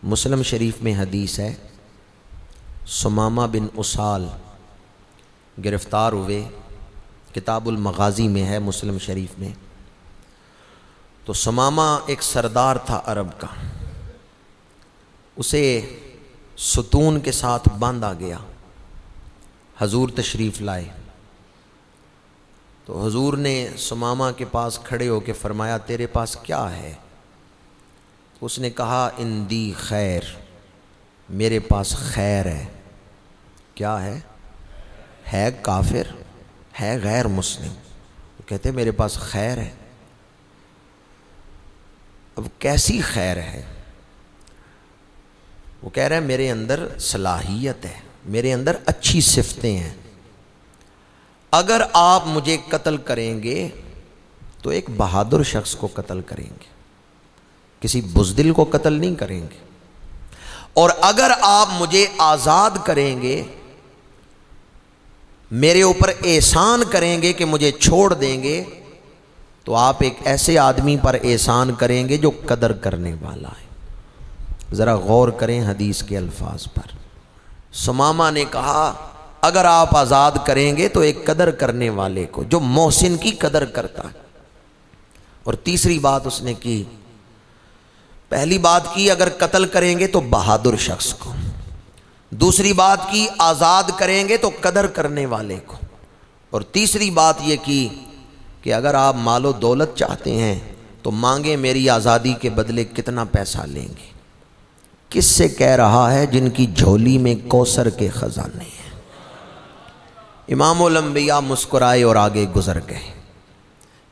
مسلم شریف میں حدیث ہے، ثمامہ بن اسال گرفتار ہوئے، کتاب المغازی میں ہے مسلم شریف میں۔ تو ثمامہ ایک سردار تھا عرب کا، اسے ستون کے ساتھ باندھا گیا، حضور تشریف لائے تو حضور نے ثمامہ کے پاس کھڑے ہو کے فرمایا تیرے پاس کیا ہے؟ اس نے کہا اندی خیر، میرے پاس خیر ہے۔ کیا ہے کافر، ہے غیر مسلم، کہتے میرے پاس خیر ہے۔ اب کیسی خیر ہے؟ وہ کہہ رہا ہے میرے اندر صلاحیت ہے، میرے اندر اچھی صفتیں ہیں، اگر آپ مجھے قتل کریں گے تو ایک بہادر شخص کو قتل کریں گے، کسی بزدل کو قتل نہیں کریں گے، اور اگر آپ مجھے آزاد کریں گے، میرے اوپر احسان کریں گے کہ مجھے چھوڑ دیں گے، تو آپ ایک ایسے آدمی پر احسان کریں گے جو قدر کرنے والا ہے۔ ذرا غور کریں حدیث کے الفاظ پر۔ ثمامہ نے کہا اگر آپ آزاد کریں گے تو ایک قدر کرنے والے کو، جو محسن کی قدر کرتا ہے۔ اور تیسری بات اس نے کی، پہلی بات کی اگر قتل کریں گے تو بہادر شخص کو، دوسری بات کی آزاد کریں گے تو قدر کرنے والے کو، اور تیسری بات یہ کی کہ اگر آپ مال و دولت چاہتے ہیں تو مانگیں میری آزادی کے بدلے کتنا پیسہ لیں گے۔ کس سے کہہ رہا ہے؟ جن کی جھولی میں کوثر کے خزانے ہیں۔ امام الانبیاء مسکرائے اور آگے گزر گئے۔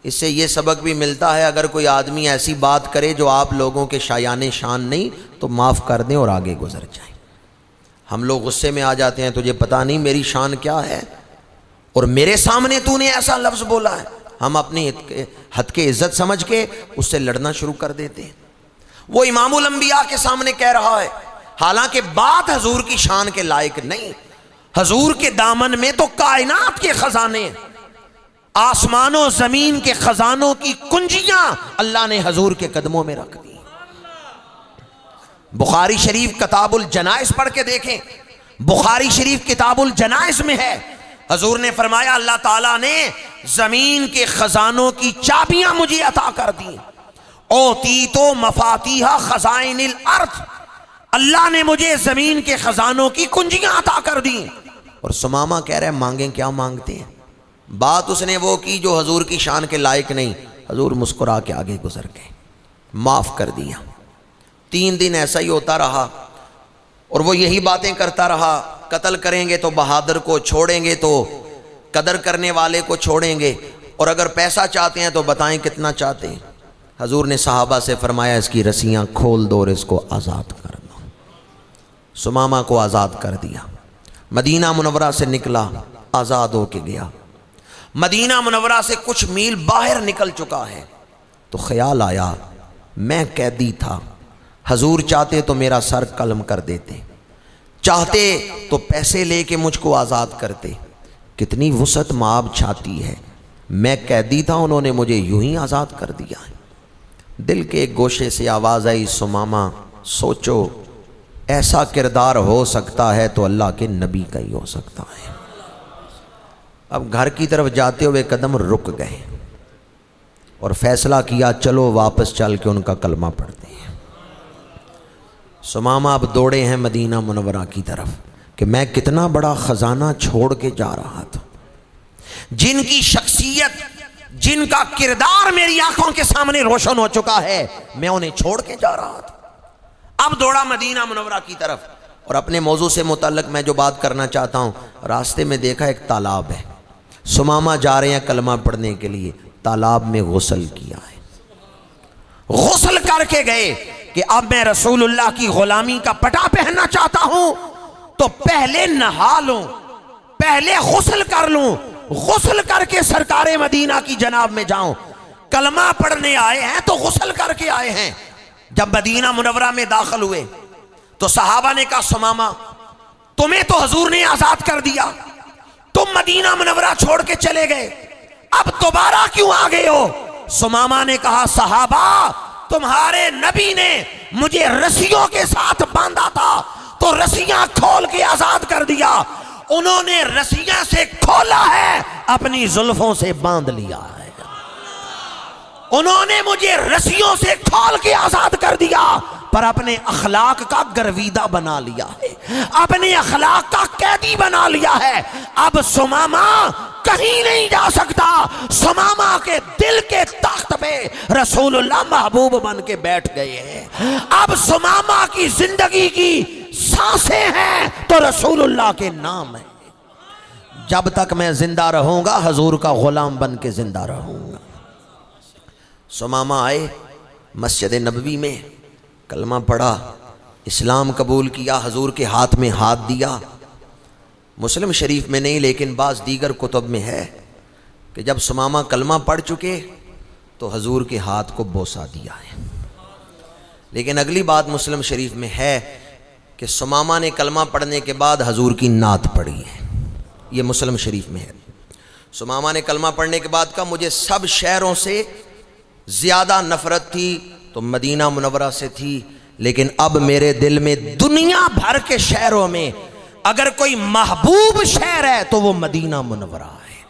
اس سے یہ سبق بھی ملتا ہے اگر کوئی آدمی ایسی بات کرے جو آپ لوگوں کے شایان شان نہیں تو معاف کر دیں اور آگے گزر جائیں۔ ہم لوگ غصے میں آ جاتے ہیں، تجھے پتہ نہیں میری شان کیا ہے اور میرے سامنے تو نے ایسا لفظ بولا ہے، ہم اپنی حد کے عزت سمجھ کے اس سے لڑنا شروع کر دیتے ہیں۔ وہ امام الانبیاء کے سامنے کہہ رہا ہے، حالانکہ بات حضور کی شان کے لائق نہیں، حضور کے دامن میں تو کائنات کے خزانے ہیں، آسمان و زمین کے خزانوں کی کنجیاں اللہ نے حضور کے قدموں میں رکھ دی۔ بخاری شریف کتاب الجنائز پڑھ کے دیکھیں، بخاری شریف کتاب الجنائز میں ہے، حضور نے فرمایا اللہ تعالیٰ نے زمین کے خزانوں کی چابیاں مجھے عطا کر دی، اوتیتو مفاتیح خزائن الارض، اللہ نے مجھے زمین کے خزانوں کی کنجیاں عطا کر دی۔ اور ثمامہ کہہ رہے ہیں مانگیں کیا مانگتے ہیں؟ بات اس نے وہ کی جو حضور کی شان کے لائق نہیں۔ حضور مسکرا کے آگے گزر گئے، معاف کر دیا۔ 3 دن ایسا ہی ہوتا رہا اور وہ یہی باتیں کرتا رہا، قتل کریں گے تو بہادر کو، چھوڑیں گے تو قدر کرنے والے کو چھوڑیں گے، اور اگر پیسہ چاہتے ہیں تو بتائیں کتنا چاہتے ہیں۔ حضور نے صحابہ سے فرمایا اس کی رسیاں کھول دو اور اس کو آزاد کر دو۔ ثمامہ کو آزاد کر دیا، مدینہ منورہ سے نکلا، آزاد ہو کے گیا۔ مدینہ منورہ سے کچھ میل باہر نکل چکا ہے تو خیال آیا میں قیدی تھا، حضور چاہتے تو میرا سر قلم کر دیتے، چاہتے تو پیسے لے کے مجھ کو آزاد کرتے، کتنی وسعت مآب چھاتی ہے، میں قیدی تھا انہوں نے مجھے یوں ہی آزاد کر دیا ہے۔ دل کے ایک گوشے سے آواز آئی ثمامہ سوچو ایسا کردار ہو سکتا ہے تو اللہ کے نبی کا ہی ہو سکتا ہے۔ اب گھر کی طرف جاتے ہوئے قدم رک گئے اور فیصلہ کیا چلو واپس چل کے ان کا کلمہ پڑھتے ہیں۔ ثمامہ اب دوڑے ہیں مدینہ منورہ کی طرف کہ میں کتنا بڑا خزانہ چھوڑ کے جا رہا تھا، جن کی شخصیت، جن کا کردار میری آنکھوں کے سامنے روشن ہو چکا ہے، میں انہیں چھوڑ کے جا رہا تھا۔ اب دوڑا مدینہ منورہ کی طرف، اور اپنے موضوع سے متعلق میں جو بات کرنا چاہتا ہوں، راستے میں دیکھا ایک تالاب ہے، ثمامہ جا رہے ہیں کلمہ پڑھنے کے لیے، تالاب میں غسل کیا ہے، غسل کر کے گئے کہ اب میں رسول اللہ کی غلامی کا پٹا پہننا چاہتا ہوں تو پہلے نہا لوں، پہلے غسل کر لوں، غسل کر کے سرکار مدینہ کی جناب میں جاؤں۔ کلمہ پڑھنے آئے ہیں تو غسل کر کے آئے ہیں۔ جب مدینہ منورہ میں داخل ہوئے تو صحابہ نے کہا ثمامہ تمہیں تو حضور نے آزاد کر دیا، تم مدینہ منورہ چھوڑ کے چلے گئے، اب دوبارہ کیوں آ گئے ہو؟ ثمامہ نے کہا صحابہ تمہارے نبی نے مجھے رسیوں کے ساتھ باندھا تھا تو رسیاں کھول کے آزاد کر دیا، انہوں نے رسیاں سے کھولا ہے، اپنی زلفوں سے باندھ لیا ہے۔ انہوں نے مجھے رسیوں سے کھول کے آزاد کر دیا پر اپنے اخلاق کا گرویدہ بنا لیا ہے، اپنے اخلاق کا قیدی بنا لیا ہے۔ اب ثمامہ کہیں نہیں جا سکتا، ثمامہ کے دل کے تخت پہ رسول اللہ محبوب بن کے بیٹھ گئے ہیں۔ اب ثمامہ کی زندگی کی سانسیں ہیں تو رسول اللہ کے نام ہے۔ جب تک میں زندہ رہوں گا حضور کا غلام بن کے زندہ رہوں گا۔ ثمامہ آئے مسجد نبوی میں، کلمہ پڑھا، اسلام قبول کیا، حضور کے ہاتھ میں ہاتھ دیا۔ مسلم شریف میں نہیں لیکن بعض دیگر کتب میں ہے کہ جب ثمامہ کلمہ پڑھ چکے تو حضور کے ہاتھ کو بوسہ دیا ہے۔ لیکن اگلی بات مسلم شریف میں ہے کہ ثمامہ نے کلمہ پڑھنے کے بعد حضور کی نعت پڑھی ہے، یہ مسلم شریف میں ہے۔ ثمامہ نے کلمہ پڑھنے کے بعد کہا مجھے سب شہروں سے زیادہ نفرت تھی تو مدینہ منورہ سے تھی، لیکن اب میرے دل میں دنیا بھر کے شہروں میں اگر کوئی محبوب شہر ہے تو وہ مدینہ منورہ ہے۔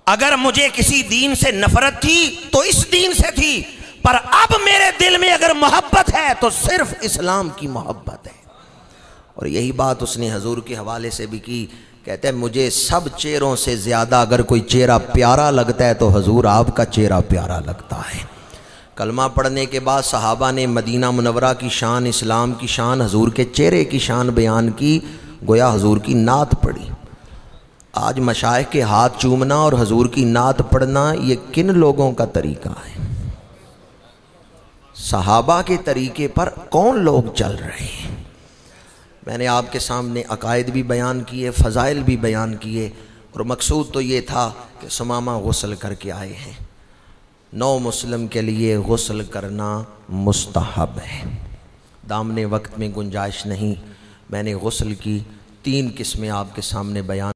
اگر مجھے کسی دین سے نفرت تھی تو اس دین سے تھی، پر اب میرے دل میں اگر محبت ہے تو صرف اسلام کی محبت ہے۔ اور یہی بات اس نے حضور کے حوالے سے بھی کی، کہتے ہیں مجھے سب چہروں سے زیادہ اگر کوئی چہرہ پیارا لگتا ہے تو حضور آپ کا چہرہ پیارا لگتا ہے۔ کلمہ پڑھنے کے بعد صحابہ نے مدینہ منورہ کی شان، اسلام کی شان، حضور کے چہرے کی شان بیان کی، گویا حضور کی نعت پڑھی۔ آج مشائخ کے ہاتھ چومنا اور حضور کی نعت پڑھنا یہ کن لوگوں کا طریقہ ہے؟ صحابہ کے طریقے پر کون لوگ چل رہے ہیں؟ میں نے آپ کے سامنے عقائد بھی بیان کیے، فضائل بھی بیان کیے، اور مقصود تو یہ تھا کہ ثمامہ غسل کر کے آئے ہیں۔ نو مسلم کے لیے غسل کرنا مستحب ہے، دامن وقت میں گنجائش نہیں۔ میں نے غسل کی 3 قسمیں آپ کے سامنے بیان